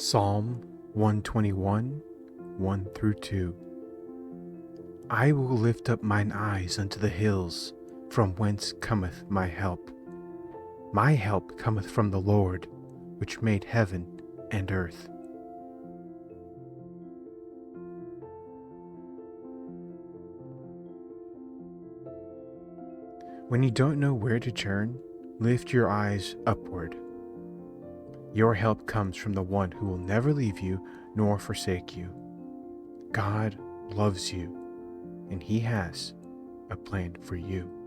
Psalm 121, 1 through 2. I will lift up mine eyes unto the hills, from whence cometh my help. My help cometh from the Lord, which made heaven and earth. When you don't know where to turn, lift your eyes upward. Your help comes from the one who will never leave you nor forsake you. God loves you, and He has a plan for you.